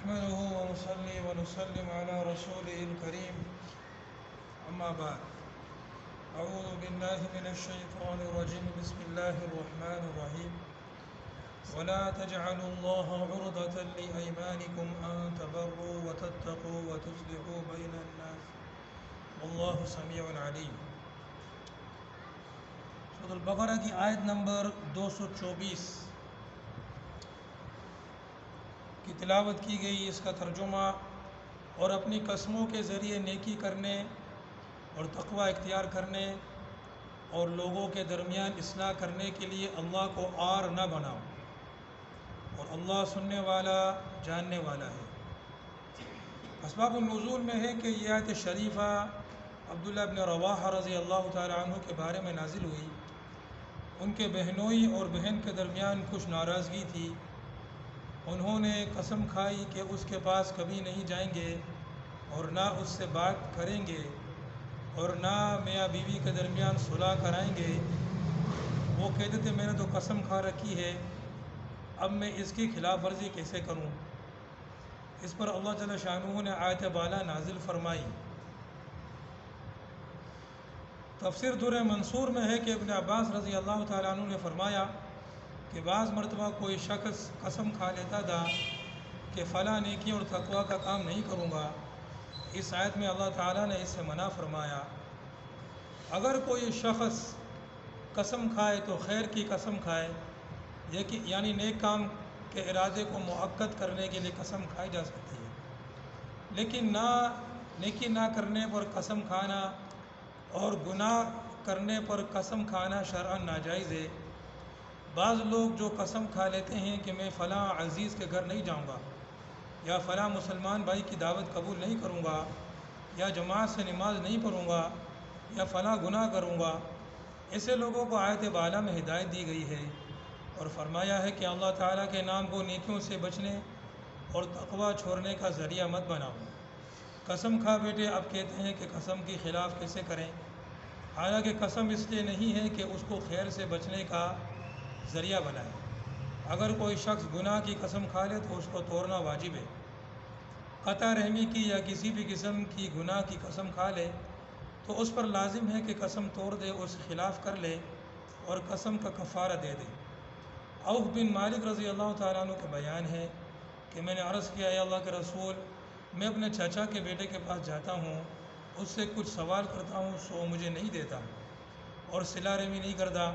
نحمده ونصلي ونسلم على رسوله الكريم أما بعد أعوذ بالله من الشيطان الرجيم بسم الله الرحمن الرحيم ولا تجعلوا الله عرضة لأيمانكم أن تبروا وتتقوا وتصلحوا بين الناس والله سميع عليم۔ سورۃ البقرہ کی آیت نمبر 224 کی تلاوت کی گئی، اس کا ترجمہ اور اپنی قسموں کے ذریعے نیکی کرنے اور تقوی اختیار کرنے اور لوگوں کے درمیان اصلاح کرنے کے لیے اللہ کو آر نہ بناؤ اور اللہ سننے والا جاننے والا ہے۔ اسباب النزول میں ہے کہ یہ آیت شریفہ عبداللہ بن رواحہ رضی اللہ تعالی عنہ کے بارے میں نازل ہوئی۔ ان کے بہنوئی اور بہن کے درمیان کچھ ناراضگی تھی۔ انہوں نے قسم کھائی کہ اس کے پاس کبھی نہیں جائیں گے اور نہ اس سے بات کریں گے اور نہ میاں بیوی کے درمیان صلح کرائیں گے۔ وہ کہتے تھے میں نے تو قسم کھا رکھی ہے، اب میں اس کی خلاف ورزی کیسے کروں؟ اس پر اللہ جل شانہ نے آیت بالا نازل فرمائی۔ تفسیر در منصور میں ہے کہ ابن عباس رضی اللہ تعالیٰ عنہ نے فرمایا کہ بعض مرتبہ کوئی شخص قسم کھا لیتا تھا کہ فلاں نیکی اور تقوی کا کام نہیں کروں گا۔ اس آیت میں اللہ تعالیٰ نے اس سے منع فرمایا۔ اگر کوئی شخص قسم کھائے تو خیر کی قسم کھائے، یعنی نیک کام کے ارادے کو مؤکد کرنے کے لیے قسم کھائی جا سکتی ہے، لیکن نیکی نہ کرنے پر قسم کھانا اور گناہ کرنے پر قسم کھانا شرعاً ناجائز ہے۔ بعض لوگ جو قسم کھا لیتے ہیں کہ میں فلاں عزیز کے گھر نہیں جاؤں گا، یا فلاں مسلمان بھائی کی دعوت قبول نہیں کروں گا، یا جماعت سے نماز نہیں پڑھوں گا، یا فلاں گناہ کروں گا، ایسے لوگوں کو آیت بالا میں ہدایت دی گئی ہے اور فرمایا ہے کہ اللہ تعالیٰ کے نام کو نیکیوں سے بچنے اور تقوی چھوڑنے کا ذریعہ مت بناؤ۔ قسم کھا بیٹے اب کہتے ہیں کہ قسم کی خلاف کیسے کریں، حالانکہ قسم اس لیے نہیں ہے کہ اس کو خیر سے بچنے کا ذریعہ بنائیں۔ اگر کوئی شخص گناہ کی قسم کھا لے تو اس کو توڑنا واجب ہے۔ قطع رحمی کی یا کسی بھی قسم کی گناہ کی قسم کھا لے تو اس پر لازم ہے کہ قسم توڑ دے، اس کے خلاف کر لے اور قسم کا کفارہ دے دے۔ عوف بن مالک رضی اللہ تعالیٰ عنہ کا بیان ہے کہ میں نے عرض کیا، اے اللہ کے رسول، میں اپنے چچا کے بیٹے کے پاس جاتا ہوں، اس سے کچھ سوال کرتا ہوں سو مجھے نہیں دیتا اور صلہ رحمی نہیں کرتا،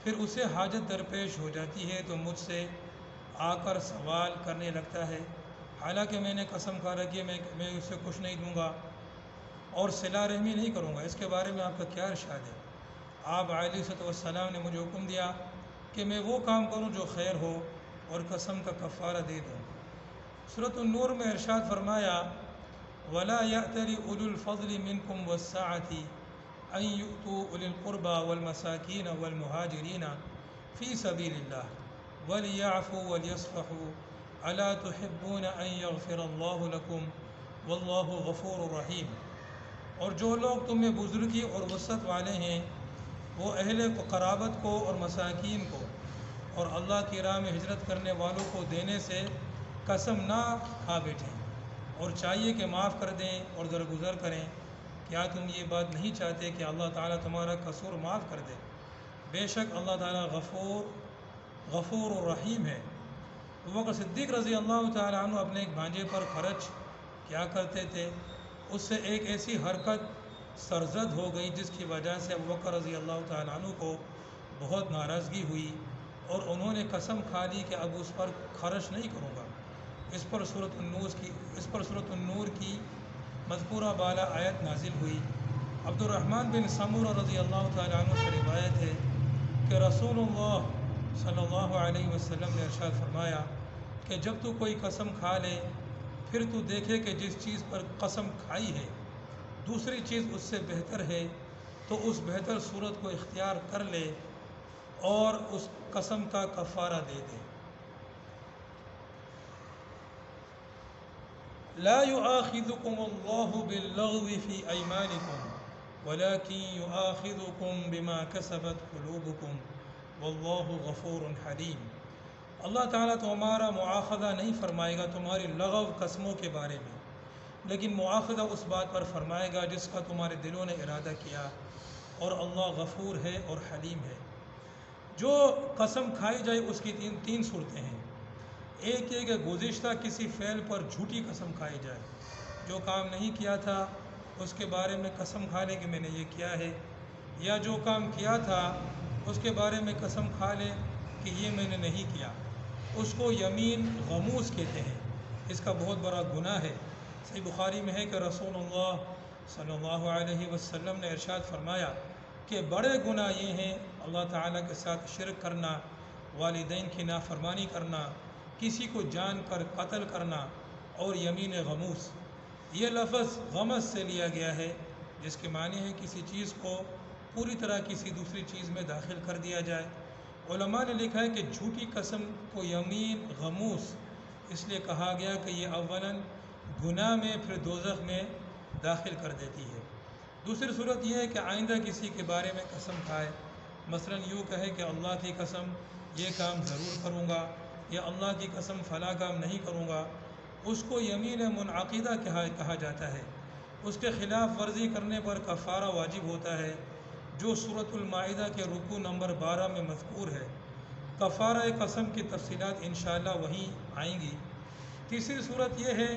پھر اسے حاجت درپیش ہو جاتی ہے تو مجھ سے آ کر سوال کرنے لگتا ہے، حالانکہ میں نے قسم کھا رکھی ہے میں اسے کچھ نہیں دوں گا اور صلہ رحمی نہیں کروں گا، اس کے بارے میں آپ کا کیا ارشاد ہے؟ آپ علیہ السلام نے مجھے حکم دیا کہ میں وہ کام کروں جو خیر ہو اور قسم کا کفارہ دے دوں۔ سورۃ النور میں ارشاد فرمایا، وَلَا يَأْتَلِ أُولُو الْفَضْلِ مِنْكُمْ وَالسَّعَةِ أَنْ يُؤْتُوا أُولِي الْقُرْبَى وَالْمَسَاكِينَ وَالْمُهَاجِرِينَ فِي سَبِيلِ اللَّهِ وَلْيَعْفُوا وَلْيَصْفَحُوا أَلَا تُحِبُّونَ أَنْ يَغْفِرَ اللَّهُ لَكُمْ وَاللَّهُ غَفُورٌ رَحِيمٌ۔ اور جو لوگ تم میں بزرگی اور وسعت والے ہیں وہ اہل قرابت کو اور مساکین کو اور اللہ کی راہ میں ہجرت کرنے والوں کو دینے سے قسم نہ کھا بیٹھیں، اور چاہیے کہ معاف کر دیں اور درگزر کریں۔ کیا تم یہ بات نہیں چاہتے کہ اللہ تعالیٰ تمہارا قصور معاف کر دے؟ بے شک اللہ تعالیٰ غفور و رحیم ہے۔ ابوبکر صدیق رضی اللہ تعالیٰ عنہ اپنے ایک بھانجے پر خرچ کیا کرتے تھے، اس سے ایک ایسی حرکت سرزد ہو گئی جس کی وجہ سے ابوبکر رضی اللہ تعالیٰ عنہ کو بہت ناراضگی ہوئی اور انہوں نے قسم کھا لی کہ اب اس پر خرچ نہیں کروں گا۔ اس پر سورۃ النور کی مذکورہ بالا آیت نازل ہوئی۔ عبد الرحمن بن سمورہ رضی اللہ تعالیٰ عنہ سے روایت ہے کہ رسول اللہ صلی اللہ علیہ وسلم نے ارشاد فرمایا کہ جب تو کوئی قسم کھا لے پھر تو دیکھے کہ جس چیز پر قسم کھائی ہے دوسری چیز اس سے بہتر ہے تو اس بہتر صورت کو اختیار کر لے اور اس قسم کا کفارہ دے دے۔ لا يؤاخذكم الله باللغو في أيمانكم ولكن يؤاخذكم بما كسبت قلوبكم والله غفور حليم۔ اللہ تعالیٰ تو ہمارا مواخذہ نہیں فرمائے گا تمہاری لغو قسموں کے بارے میں، لیکن مواخذہ اس بات پر فرمائے گا جس کا تمہارے دلوں نے ارادہ کیا، اور اللہ غفور ہے اور حلیم ہے۔ جو قسم کھائی جائے اس کی تین صورتیں ہیں۔ ایک یہ کہ گزشتہ کسی فعل پر جھوٹی قسم کھائی جائے، جو کام نہیں کیا تھا اس کے بارے میں قسم کھا لے کہ میں نے یہ کیا ہے، یا جو کام کیا تھا اس کے بارے میں قسم کھا لے کہ یہ میں نے نہیں کیا، اس کو یمین غموس کہتے ہیں۔ اس کا بہت بڑا گناہ ہے۔ صحیح بخاری میں ہے کہ رسول اللہ صلی اللہ علیہ وسلم نے ارشاد فرمایا کہ بڑے گناہ یہ ہیں اللہ تعالیٰ کے ساتھ شرک کرنا، والدین کی نافرمانی کرنا، کسی کو جان کر قتل کرنا، اور یمین غموس۔ یہ لفظ غمز سے لیا گیا ہے، جس کے معنی ہے کسی چیز کو پوری طرح کسی دوسری چیز میں داخل کر دیا جائے۔ علماء نے لکھا ہے کہ جھوٹی قسم کو یمین غموس اس لیے کہا گیا کہ یہ اولاً گناہ میں پھر دوزخ میں داخل کر دیتی ہے۔ دوسری صورت یہ ہے کہ آئندہ کسی کے بارے میں قسم کھائے، مثلاً یوں کہے کہ اللہ کی قسم یہ کام ضرور کروں گا، یا اللہ کی قسم فلاں کام نہیں کروں گا، اس کو یمین منعقدہ کہا جاتا ہے۔ اس کے خلاف ورزی کرنے پر کفارہ واجب ہوتا ہے، جو سورۃ المائدہ کے رکوع نمبر 12 میں مذکور ہے۔ کفارہ قسم کی تفصیلات انشاءاللہ وہیں آئیں گی۔ تیسری صورت یہ ہے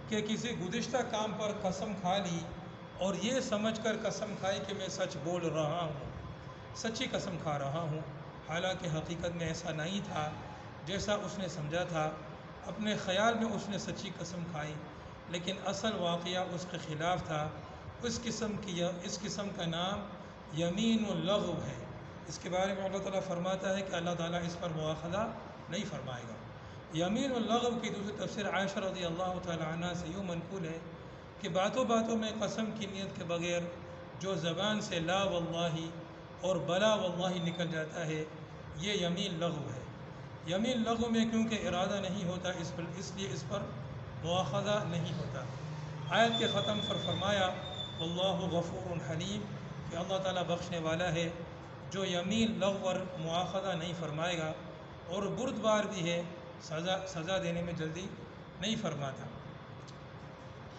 کہ کسی گزشتہ کام پر قسم کھا لی اور یہ سمجھ کر قسم کھائی کہ میں سچ بول رہا ہوں، سچی قسم کھا رہا ہوں، حالانکہ حقیقت میں ایسا نہیں تھا جیسا اس نے سمجھا تھا۔ اپنے خیال میں اس نے سچی قسم کھائی، لیکن اصل واقعہ اس کے خلاف تھا۔ اس قسم کا نام یمین اللغو ہے۔ اس کے بارے میں اللہ تعالیٰ فرماتا ہے کہ اللہ تعالیٰ اس پر مواخذہ نہیں فرمائے گا۔ یمین اللغو کی دوسری تفسیر عائشہ رضی اللہ تعالیٰ عنہ سے یوں منقول ہے کہ باتوں باتوں میں قسم کی نیت کے بغیر جو زبان سے لا واللہ اور بلا واللہ نکل جاتا ہے، یہ یمین لغو ہے۔ یمین لغو میں کیونکہ ارادہ نہیں ہوتا، اس لیے اس پر مواخذہ نہیں ہوتا۔ آیت کے ختم پر فرمایا واللہ غفور حلیم، کہ اللہ تعالیٰ بخشنے والا ہے جو یمین لغو پر مواخذہ نہیں فرمائے گا، اور بردبار بھی ہے، سزا دینے میں جلدی نہیں فرماتا۔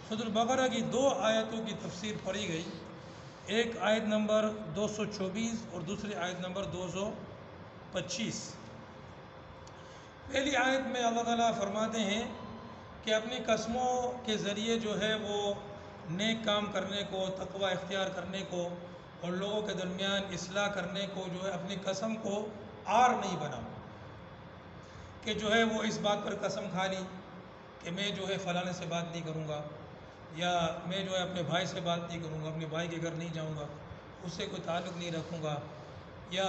سورۃ البقرہ کی 2 آیتوں کی تفسیر پڑھی گئی، ایک آیت نمبر 224 اور دوسری آیت نمبر 225۔ پہلی آیت میں اللہ تعالیٰ فرماتے ہیں کہ اپنی قسموں کے ذریعے جو ہے وہ نیک کام کرنے کو، تقوی اختیار کرنے کو، اور لوگوں کے درمیان اصلاح کرنے کو جو ہے اپنی قسم کو عار نہیں بنا، کہ جو ہے وہ اس بات پر قسم کھا لی کہ میں جو ہے فلانے سے بات نہیں کروں گا، یا میں جو ہے اپنے بھائی سے بات نہیں کروں گا، اپنے بھائی کے گھر نہیں جاؤں گا، اس سے کوئی تعلق نہیں رکھوں گا، یا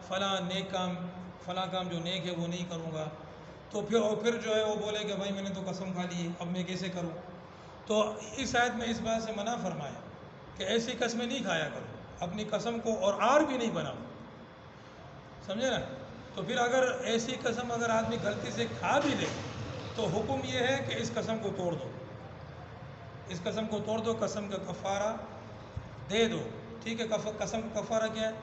فلاں کام جو نیک ہے وہ نہیں کروں گا، تو پھر جو ہے وہ بولے کہ بھائی میں نے تو قسم کھا لی ہے، اب میں کیسے کروں؟ تو اس آیت میں اس بات سے منع فرمایا کہ ایسی قسمیں نہیں کھایا کرو، اپنی قسم کو اور عار بھی نہیں بناؤ، سمجھے نا؟ تو پھر اگر ایسی قسم اگر آدمی غلطی سے کھا بھی لے تو حکم یہ ہے کہ اس قسم کو توڑ دو، اس قسم کو توڑ دو، قسم کا کفارہ دے دو، ٹھیک ہے؟ قسم کا کفارہ کیا ہے؟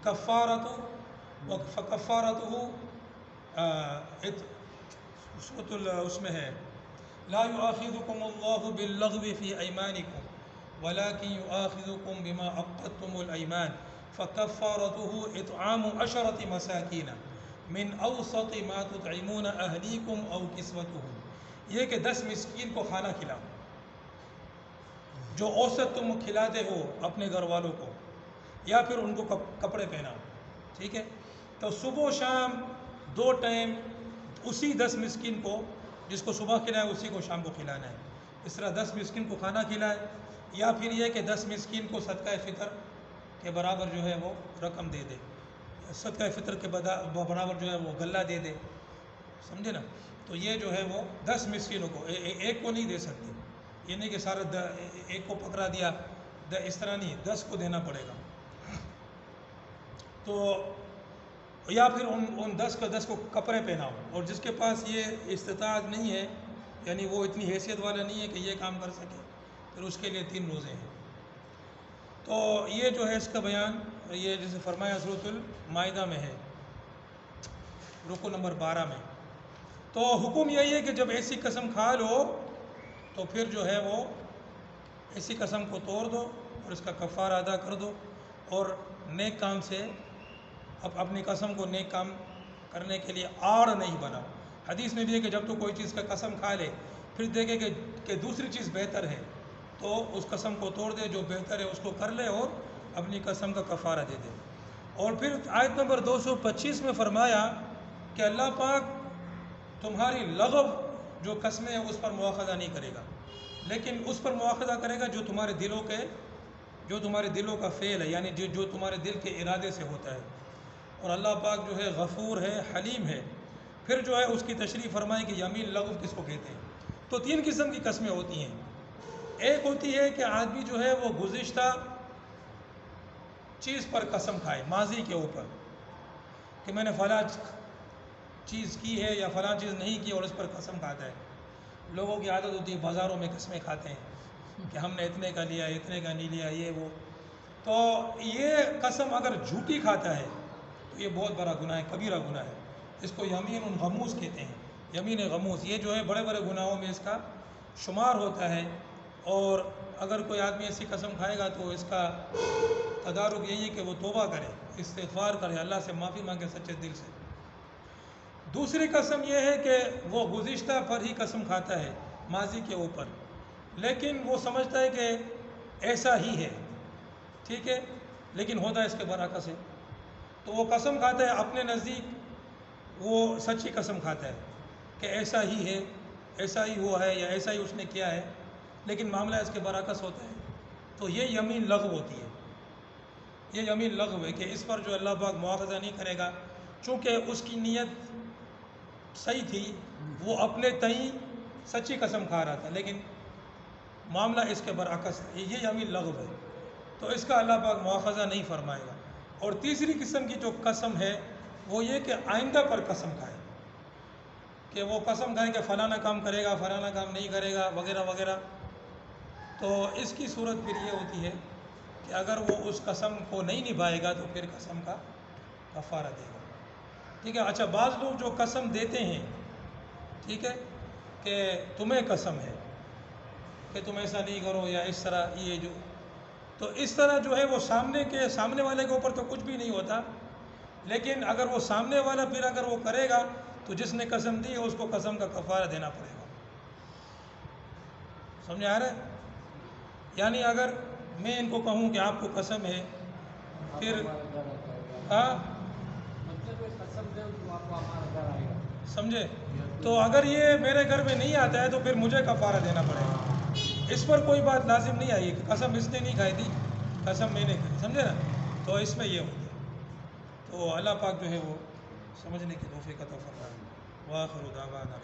کفارتو فکفارتہ اس میں ہے لا یؤاخذکم اللہ باللغو فی ایمانکم ولکن یؤاخذکم بما عقدتم الایمان فکفارتہ اطعام 10 مساکین من اوسط ما تطعمون اہلیکم او کسوتہم، یہ کہ 10 مسکین کو کھانا کھلاؤ جو اوسط تم کھلاتے ہو اپنے گھر والوں کو، یا پھر ان کو کپڑے پہناؤ، ٹھیک ہے؟ تو صبح و شام 2 ٹائم اسی 10 مسکین کو، جس کو صبح کھلائے اسی کو شام کو کھلانا ہے، اس طرح 10 مسکین کو کھانا کھلائے، یا پھر یہ کہ 10 مسکین کو صدقہ فطر کے برابر جو ہے وہ رقم دے دے، صدقہ فطر کے برابر جو ہے وہ غلہ دے دے، سمجھے نا؟ تو یہ جو ہے وہ 10 مسکینوں کو، ایک کو نہیں دے سکتے، یہ نہیں کہ سارا ایک کو پکڑا دیا، اس طرح نہیں، 10 کو دینا پڑے گا۔ تو یا پھر ان 10 کو کپڑے پہناؤ، اور جس کے پاس یہ استطاعت نہیں ہے، یعنی وہ اتنی حیثیت والا نہیں ہے کہ یہ کام کر سکے، پھر اس کے لیے 3 روزے ہیں۔ تو یہ جو ہے اس کا بیان، یہ جیسے فرمایا سورۃ المائدہ میں ہے رکو نمبر 12 میں. تو حکم یہی ہے کہ جب ایسی قسم کھا لو تو پھر جو ہے وہ ایسی قسم کو توڑ دو اور اس کا کفارہ ادا کر دو اور نیک کام سے اپنی قسم کو نیک کام کرنے کے لیے آڑ نہیں بناؤ. حدیث میں بھی ہے کہ جب تو کوئی چیز کا قسم کھا لے پھر دیکھے کہ دوسری چیز بہتر ہے تو اس قسم کو توڑ دے, جو بہتر ہے اس کو کر لے اور اپنی قسم کا کفارہ دے دے. اور پھر آیت نمبر 225 میں فرمایا کہ اللہ پاک تمہاری لغو جو قسمیں ہیں اس پر مواخذہ نہیں کرے گا, لیکن اس پر مواخذہ کرے گا جو تمہارے دلوں کا فعل ہے, یعنی جو تمہارے دل کے ارادے سے ہوتا ہے. اور اللہ پاک جو ہے غفور ہے, حلیم ہے. پھر جو ہے اس کی تشریح فرمائے کہ یمین لغو کس کو کہتے ہیں. تو 3 قسم کی قسمیں ہوتی ہیں. ایک ہوتی ہے کہ آدمی جو ہے وہ گزشتہ چیز پر قسم کھائے, ماضی کے اوپر, کہ میں نے فلاں چیز کی ہے یا فلاں چیز نہیں کی اور اس پر قسم کھاتا ہے. لوگوں کی عادت ہوتی ہے بازاروں میں قسمیں کھاتے ہیں کہ ہم نے اتنے کا لیا, اتنے کا نہیں لیا, یہ وہ. تو یہ قسم اگر جھوٹی کھاتا ہے تو یہ بہت بڑا گناہ ہے, کبیرہ گناہ ہے. اس کو یمین غموس کہتے ہیں, یمین غموس. یہ جو ہے بڑے بڑے گناہوں میں اس کا شمار ہوتا ہے. اور اگر کوئی آدمی ایسی قسم کھائے گا تو اس کا تدارک یہی ہے کہ وہ توبہ کرے, استغفار کرے, اللہ سے معافی مانگے سچے دل سے. دوسری قسم یہ ہے کہ وہ گزشتہ پر ہی قسم کھاتا ہے, ماضی کے اوپر, لیکن وہ سمجھتا ہے کہ ایسا ہی ہے, ٹھیک ہے, لیکن ہوتا ہے اس کے برعکس ہے. تو وہ قسم کھاتا ہے اپنے نزدیک وہ سچی قسم کھاتا ہے کہ ایسا ہی ہے, ایسا ہی ہوا ہے یا ایسا ہی اس نے کیا ہے, لیکن معاملہ اس کے برعکس ہوتا ہے. تو یہ یمین لغو ہوتی ہے. یہ یمین لغو ہے کہ اس پر جو اللہ پاک مواخذہ نہیں کرے گا, چونکہ اس کی نیت صحیح تھی, وہ اپنے تئیں سچی قسم کھا رہا تھا, لیکن معاملہ اس کے برعکس ہے. یہ یمین لغو ہے, تو اس کا اللہ پاک مواخذہ نہیں فرمائے گا. اور تیسری قسم کی جو قسم ہے وہ یہ کہ آئندہ پر قسم کھائے, کہ وہ قسم کھائے کہ فلانا کام کرے گا, فلانا کام نہیں کرے گا, وغیرہ وغیرہ. تو اس کی صورت پھر یہ ہوتی ہے کہ اگر وہ اس قسم کو نہیں نبھائے گا تو پھر قسم کا کفارہ دے گا. ٹھیک ہے. اچھا, بعض لوگ جو قسم دیتے ہیں, ٹھیک ہے, کہ تمہیں قسم ہے کہ تم ایسا نہیں کرو یا اس طرح, یہ جو, تو اس طرح جو ہے وہ سامنے والے کے اوپر تو کچھ بھی نہیں ہوتا, لیکن اگر وہ سامنے والا پھر اگر وہ کرے گا تو جس نے قسم دی ہے اس کو قسم کا کفارہ دینا پڑے گا. سمجھ آ رہا ہے؟ یعنی اگر میں ان کو کہوں کہ آپ کو قسم ہے, پھر سمجھے, تو اگر یہ میرے گھر میں نہیں آتا ہے تو پھر مجھے کفارہ دینا پڑے گا. اس پر کوئی بات لازم نہیں آئی کہ قسم اس نے نہیں کھائی تھی, قسم میں نے کھائی, سمجھے نا. تو اس میں یہ ہوتا ہے. تو اللہ پاک جو ہے وہ سمجھنے کی توفیق عطا فرمائے. وآخر دعوانا